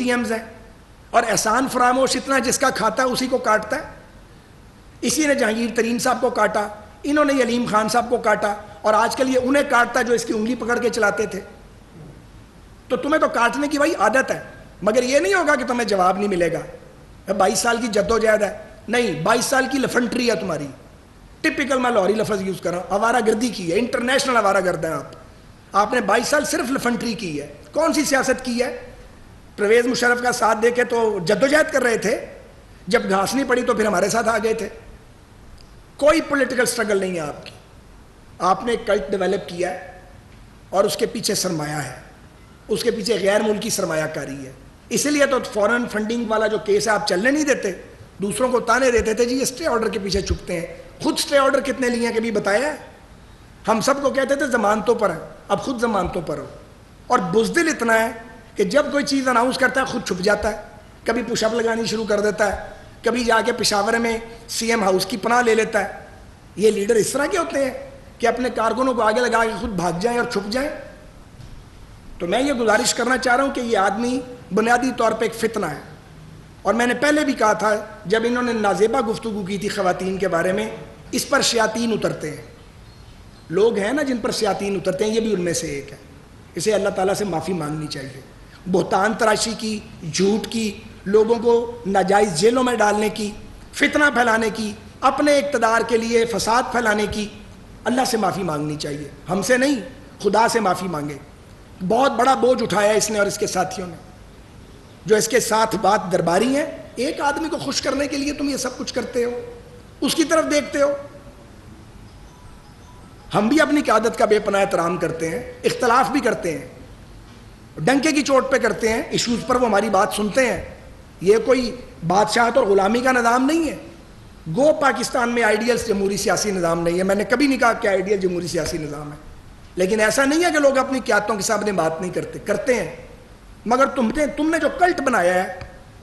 T Ms ہیں، اور احسان فراموش اتنا جس کا کھاتا ہے اسی کو کاٹتا ہے. اسی نے جہانگیر ترین صاحب کو کاٹا، انہوں نے علیم خان صاحب کو کاٹا، اور آج کل یہ انہیں کاٹتا ہے جو اس کی انگلی پکڑ کے چلاتے تھے. تو تمہیں تو کاٹنے کی بھائی عادت ہے، مگر یہ نہیں ہوگا کہ تمہیں جواب نہیں ملے گا. 22 سال کی جدوجہد ہے، نہیں 22 سال کی لفنٹری ہے تمہاری. ٹپیکل میں لاہوری لفظ یوز کر رہا ہوں، آوارہ گردی کی ہے، انٹرنیشنل آوارہ گرد ہیں آپ نے 22 سال صرف لفنٹری کی ہے. کون سی سیاست کی ہے؟ پرویز مشرف کا ساتھ دے کے تو جدوجہد کر رہے تھے، جب گھاس نہیں پڑی تو پھر ہمارے ساتھ آ گئے تھے. کوئی پولیٹیکل سٹرگل نہیں ہے آپ کی. آپ نے ایک کلٹ ڈیولپ کیا ہے اور اس کے پیچھے سرمایہ ہے، اس کے پیچھے غیر ملکی سرمایہ کاری ہے. اسی لیے تو فورن فنڈنگ والا جو کیس ہے آپ چلنے نہیں دیتے، دوسروں کو تانے دیتے تھے جی اسٹے آرڈر کے پیچھے چھپتے ہیں. خود اسٹے آرڈر کتنے لیے ہیں کبھی بتایا ہے؟ ہم سب کو کہتے تھے ضمانتوں پر ہیں، اب خود ضمانتوں پر ہو. اور بزدل اتنا ہے کہ جب کوئی چیز اناؤنس کرتا ہے خود چھپ جاتا ہے، کبھی پش اپ لگانی شروع کر دیتا ہے، کبھی جا کے پشاور میں سی ایم ہاؤس کی پناہ لے لیتا ہے. یہ لیڈر اس طرح کے ہوتے ہیں کہ اپنے کارکنوں کو آگے لگا کے خود بھاگ جائیں اور چھپ جائیں. تو میں یہ گزارش کرنا چاہ رہا ہوں کہ یہ آدمی بنیادی طور پہ ایک فتنہ ہے. اور میں نے پہلے بھی کہا تھا جب انہوں نے نازیبہ گفتگو کی تھی خواتین کے بارے میں، اس پر شیاطین اترتے ہیں. لوگ ہیں نا جن پر شیاطین اترتے ہیں، یہ بھی ان میں سے ایک ہے. اسے اللہ تعالیٰ سے معافی مانگنی چاہیے. بہتان تراشی کی، جھوٹ کی، لوگوں کو ناجائز جیلوں میں ڈالنے کی، فتنہ پھیلانے کی، اپنے اقتدار کے لیے فساد پھیلانے کی، اللہ سے معافی مانگنی چاہیے. ہم سے نہیں، خدا سے معافی مانگے. بہت بڑا بوجھ اٹھایا اس نے اور اس کے ساتھیوں نے، جو اس کے ساتھ بات درباری ہیں. ایک آدمی کو خوش کرنے کے لیے تم یہ سب کچھ کرتے ہو، اس کی طرف دیکھتے ہو. ہم بھی اپنی قیادت کا بے پناہ احترام کرتے ہیں، اختلاف بھی کرتے ہیں، ڈنکے کی چوٹ پہ کرتے ہیں، ایشوز پر وہ ہماری بات سنتے ہیں. یہ کوئی بادشاہت اور غلامی کا نظام نہیں ہے. گو پاکستان میں آئیڈیل جمہوری سیاسی نظام نہیں ہے. میں نے کبھی نہیں کہا کہ آئیڈیل جمہوری سیاسی نظام ہے، لیکن ایسا نہیں ہے کہ لوگ اپنی قیادتوں کے سامنے بات نہیں کرتے ہیں. مگر تم نے جو کلٹ بنایا ہے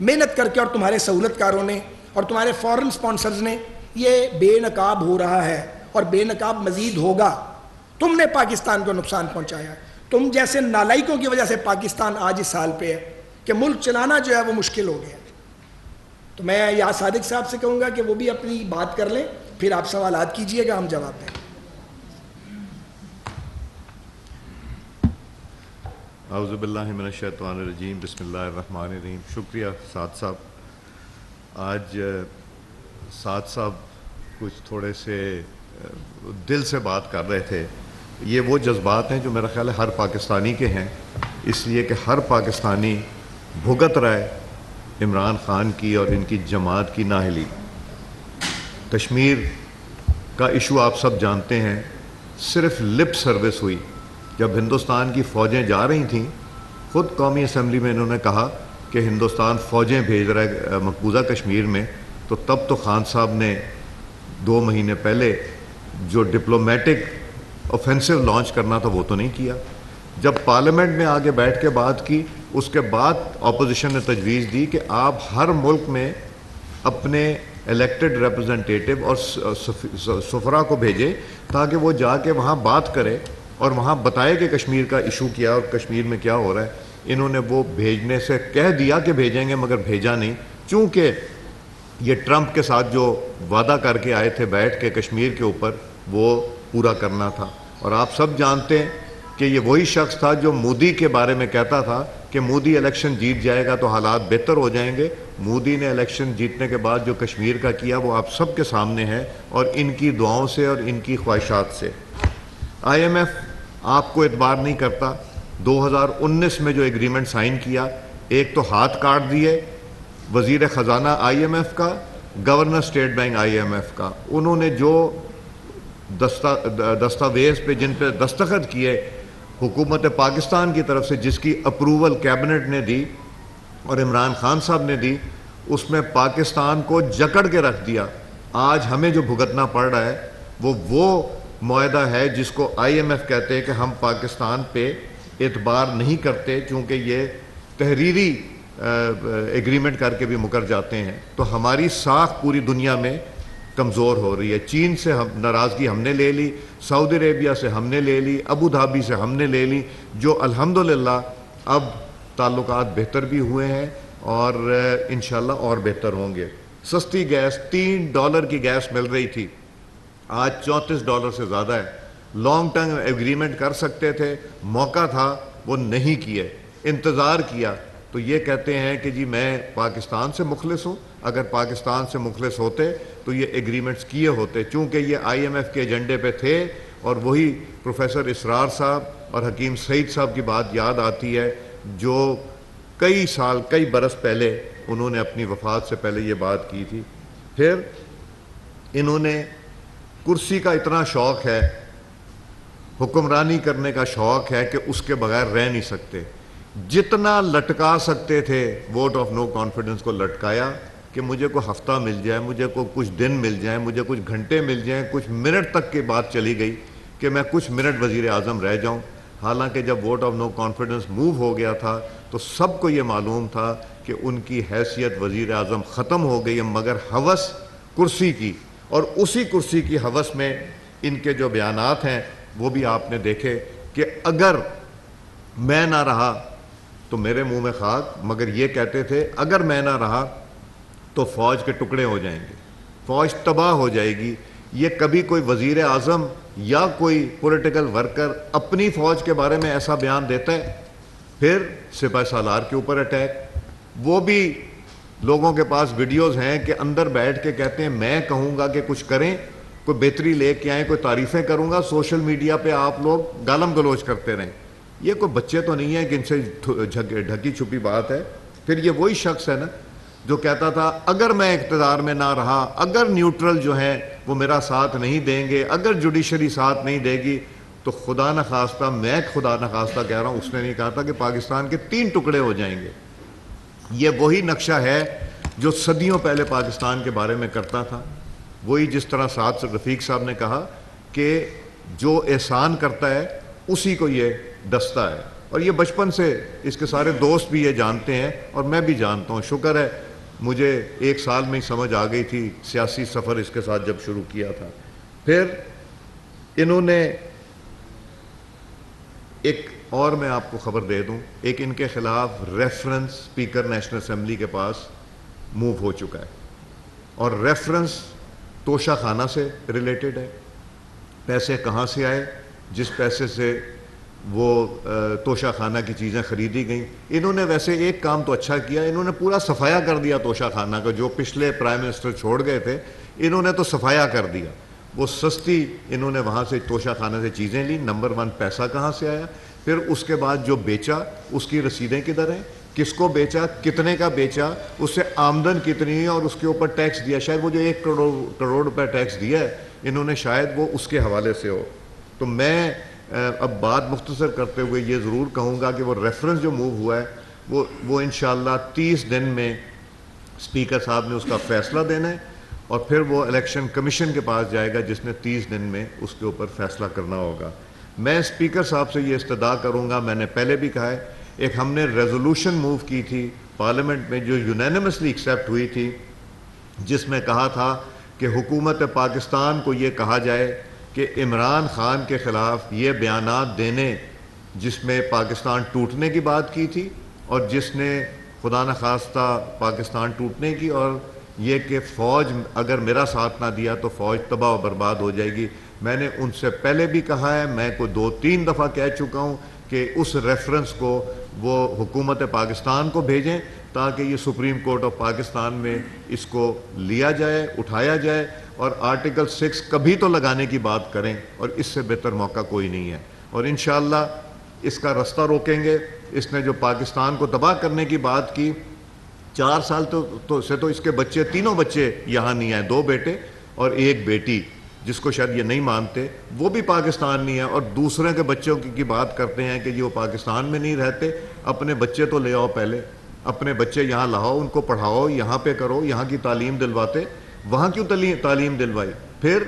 محنت کر کے، اور تمہارے سہولت کاروں نے اور تمہارے فورن سپانسرز نے، یہ بے نقاب ہو رہا ہے اور بے نقاب مزید ہوگا. تم نے پاکستان کو نقصان پہنچایا ہے. تم جیسے نالائکوں کی وجہ سے پاکستان آج اس حال پہ ہے کہ ملک چلانا جو ہے وہ مشکل ہو گیا. تو میں یا صادق صاحب سے کہوں گا کہ وہ بھی اپنی بات کر لیں، پھر آپ سوالات کیجئے گا، ہم جواب دیں. اعوذ باللہ من الشیطان الرجیم، بسم اللہ الرحمن الرحیم. شکریہ سعد صاحب. آج سعد صاحب کچھ تھوڑے سے دل سے بات کر رہے تھے. یہ وہ جذبات ہیں جو میرا خیال ہے ہر پاکستانی کے ہیں، اس لیے کہ ہر پاکستانی بھگت رہا ہے عمران خان کی اور ان کی جماعت کی نااہلی. کشمیر کا ایشو آپ سب جانتے ہیں، صرف لپ سروس ہوئی. جب ہندوستان کی فوجیں جا رہی تھیں، خود قومی اسمبلی میں انہوں نے کہا کہ ہندوستان فوجیں بھیج رہا ہے مقبوضہ کشمیر میں، تو تب تو خان صاحب نے 2 مہینے پہلے جو ڈپلومیٹک اوفینسو لانچ کرنا تھا وہ تو نہیں کیا. جب پارلیمنٹ میں آگے بیٹھ کے بات کی، اس کے بعد اپوزیشن نے تجویز دی کہ آپ ہر ملک میں اپنے الیکٹڈ ریپرزنٹیٹیو اور سفراء کو بھیجیں تاکہ وہ جا کے وہاں بات کرے اور وہاں بتائے کہ کشمیر کا ایشو کیا اور کشمیر میں کیا ہو رہا ہے. انہوں نے وہ بھیجنے سے کہہ دیا کہ بھیجیں گے، مگر بھیجا نہیں، چونکہ یہ ٹرمپ کے ساتھ جو وعدہ کر کے آئے تھے بیٹھ کے کشمیر کے اوپر، وہ پورا کرنا تھا. اور آپ سب جانتے ہیں کہ یہ وہی شخص تھا جو مودی کے بارے میں کہتا تھا کہ مودی الیکشن جیت جائے گا تو حالات بہتر ہو جائیں گے. مودی نے الیکشن جیتنے کے بعد جو کشمیر کا کیا وہ آپ سب کے سامنے ہے، اور ان کی دعاؤں سے اور ان کی خواہشات سے. آئی ایم ایف آپ کو اعتبار نہیں کرتا. 2019 میں جو ایگریمنٹ سائن کیا، ایک تو ہاتھ کاٹ دیے وزیر خزانہ آئی ایم ایف کا، governor state bank I M F کا. انہوں نے جو دستاویز پہ جن پہ دستخط کیے حکومت پاکستان کی طرف سے، جس کی اپروول کیبنٹ نے دی اور عمران خان صاحب نے دی، اس میں پاکستان کو جکڑ کے رکھ دیا. آج ہمیں جو بھگتنا پڑ رہا ہے وہ معاہدہ ہے جس کو آئی ایم ایف کہتے ہیں کہ ہم پاکستان پہ اعتبار نہیں کرتے، چونکہ یہ تحریری ایگریمنٹ کر کے بھی مکر جاتے ہیں. تو ہماری ساکھ پوری دنیا میں کمزور ہو رہی ہے. چین سے ہم ناراضگی ہم نے لے لی، سعودی عربیہ سے ہم نے لے لی، ابو دھابی سے ہم نے لے لی، جو الحمدللہ اب تعلقات بہتر بھی ہوئے ہیں اور انشاءاللہ اور بہتر ہوں گے. سستی گیس $3 کی گیس مل رہی تھی, آج $34 سے زیادہ ہے. لانگ ٹرم ایگریمنٹ کر سکتے تھے, موقع تھا, وہ نہیں کیے, انتظار کیا. تو یہ کہتے ہیں کہ جی میں پاکستان سے مخلص ہوں. اگر پاکستان سے مخلص ہوتے تو یہ ایگریمنٹس کیے ہوتے, چونکہ یہ IMF کے ایجنڈے پہ تھے. اور وہی پروفیسر اسرار صاحب اور حکیم سعید صاحب کی بات یاد آتی ہے جو کئی برس پہلے انہوں نے اپنی وفات سے پہلے یہ بات کی تھی. پھر انہوں نے کرسی کا اتنا شوق ہے, حکمرانی کرنے کا شوق ہے کہ اس کے بغیر رہ نہیں سکتے. جتنا لٹکا سکتے تھے ووٹ آف نو کانفیڈنس کو لٹکایا کہ مجھے کوئی ہفتہ مل جائے, مجھے کو کچھ دن مل جائیں, مجھے کچھ گھنٹے مل جائیں, کچھ منٹ تک کی بات چلی گئی کہ میں کچھ منٹ وزیر اعظم رہ جاؤں. حالانکہ جب vote of no confidence move ہو گیا تھا تو سب کو یہ معلوم تھا کہ ان کی حیثیت وزیر اعظم ختم ہو گئی ہے, مگر ہوس کرسی کی, اور اسی کرسی کی ہوس میں ان کے جو بیانات ہیں وہ بھی آپ نے دیکھے کہ اگر میں نہ رہا تو میرے منہ میں خاک, مگر یہ کہتے تھے اگر میں نہ رہا تو فوج کے ٹکڑے ہو جائیں گے, فوج تباہ ہو جائے گی. یہ کبھی کوئی وزیر اعظم یا کوئی پولیٹیکل ورکر اپنی فوج کے بارے میں ایسا بیان دیتا ہے؟ پھر سپاہ سالار کے اوپر اٹیک, وہ بھی لوگوں کے پاس ویڈیوز ہیں کہ اندر بیٹھ کے کہتے ہیں میں کہوں گا کہ کچھ کریں, کوئی بہتری لے کے آئیں, کوئی تعریفیں کروں گا, سوشل میڈیا پہ آپ لوگ گالم گلوچ کرتے رہیں. یہ کوئی بچے تو نہیں ہیں کہ ان سے ڈھکی چھپی بات ہے. پھر یہ وہی شخص ہے نا جو کہتا تھا اگر میں اقتدار میں نہ رہا, اگر نیوٹرل جو ہیں وہ میرا ساتھ نہیں دیں گے, اگر جوڈیشری ساتھ نہیں دے گی تو خدا نخواستہ, میں خدا نخواستہ کہہ رہا ہوں, اس نے نہیں کہا تھا کہ پاکستان کے 3 ٹکڑے ہو جائیں گے. یہ وہی نقشہ ہے جو صدیوں پہلے پاکستان کے بارے میں کرتا تھا. وہی جس طرح سعد رفیق صاحب نے کہا کہ جو احسان کرتا ہے اسی کو یہ دستہ ہے. اور یہ بچپن سے اس کے سارے دوست بھی یہ جانتے ہیں اور میں بھی جانتا ہوں. شکر ہے مجھے 1 سال میں ہی سمجھ آ گئی تھی سیاسی سفر اس کے ساتھ جب شروع کیا تھا. پھر انہوں نے ایک اور میں آپ کو خبر دے دوں, ایک ان کے خلاف ریفرنس اسپیکر نیشنل اسمبلی کے پاس موو ہو چکا ہے, اور ریفرنس توشہ خانہ سے ریلیٹڈ ہے. پیسے کہاں سے آئے جس پیسے سے وہ توشہ خانہ کی چیزیں خریدی گئیں؟ انہوں نے ویسے ایک کام تو اچھا کیا, انہوں نے پورا صفایا کر دیا توشہ خانہ کا. جو پچھلے پرائم منسٹر چھوڑ گئے تھے انہوں نے تو صفایا کر دیا. وہ سستی انہوں نے وہاں سے توشہ خانہ سے چیزیں لی. نمبر 1 پیسہ کہاں سے آیا, پھر اس کے بعد جو بیچا اس کی رسیدیں کدھر ہیں, کس کو بیچا, کتنے کا بیچا, اس سے آمدن کتنی ہے, اور اس کے اوپر ٹیکس دیا. شاید وہ جو 1 کروڑ روپے ٹیکس دیا ہے انہوں نے, شاید وہ اس کے حوالے سے ہو. تو میں اب بات مختصر کرتے ہوئے یہ ضرور کہوں گا کہ وہ ریفرنس جو موو ہوا ہے وہ انشاءاللہ 30 دن میں اسپیکر صاحب نے اس کا فیصلہ دینا ہے, اور پھر وہ الیکشن کمیشن کے پاس جائے گا جس نے 30 دن میں اس کے اوپر فیصلہ کرنا ہوگا. میں اسپیکر صاحب سے یہ استدعا کروں گا, میں نے پہلے بھی کہا ہے, ایک ہم نے ریزولوشن موو کی تھی پارلیمنٹ میں جو یونینیمسلی ایکسیپٹ ہوئی تھی, جس میں کہا تھا کہ حکومت پاکستان کو یہ کہا جائے کہ عمران خان کے خلاف یہ بیانات دینے جس میں پاکستان ٹوٹنے کی بات کی تھی, اور جس نے خدا نخواستہ پاکستان ٹوٹنے کی, اور یہ کہ فوج اگر میرا ساتھ نہ دیا تو فوج تباہ و برباد ہو جائے گی. میں نے ان سے پہلے بھی کہا ہے, میں کو 2-3 دفعہ کہہ چکا ہوں کہ اس ریفرنس کو وہ حکومت پاکستان کو بھیجیں تاکہ یہ سپریم کورٹ آف پاکستان میں اس کو لیا جائے, اٹھایا جائے, اور آرٹیکل 6 کبھی تو لگانے کی بات کریں, اور اس سے بہتر موقع کوئی نہیں ہے. اور انشاءاللہ اس کا رستہ روکیں گے. اس نے جو پاکستان کو تباہ کرنے کی بات کی, 4 سال سے تو اس کے بچے, 3 بچے یہاں نہیں آئے, 2 بیٹے اور 1 بیٹی, جس کو شاید یہ نہیں مانتے, وہ بھی پاکستان نہیں ہے. اور دوسرے کے بچوں کی بات کرتے ہیں کہ یہ وہ پاکستان میں نہیں رہتے. اپنے بچے تو لے آؤ, پہلے اپنے بچے یہاں لاؤ, ان کو پڑھاؤ, یہاں پہ کرو, یہاں کی تعلیم دلواتے. وہاں کیوں تعلیم دلوائی؟ پھر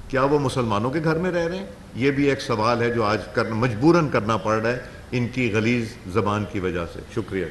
کیا وہ مسلمانوں کے گھر میں رہ رہے ہیں؟ یہ بھی ایک سوال ہے جو آج مجبوراً کرنا پڑ رہا ہے ان کی غلیظ زبان کی وجہ سے. شکریہ.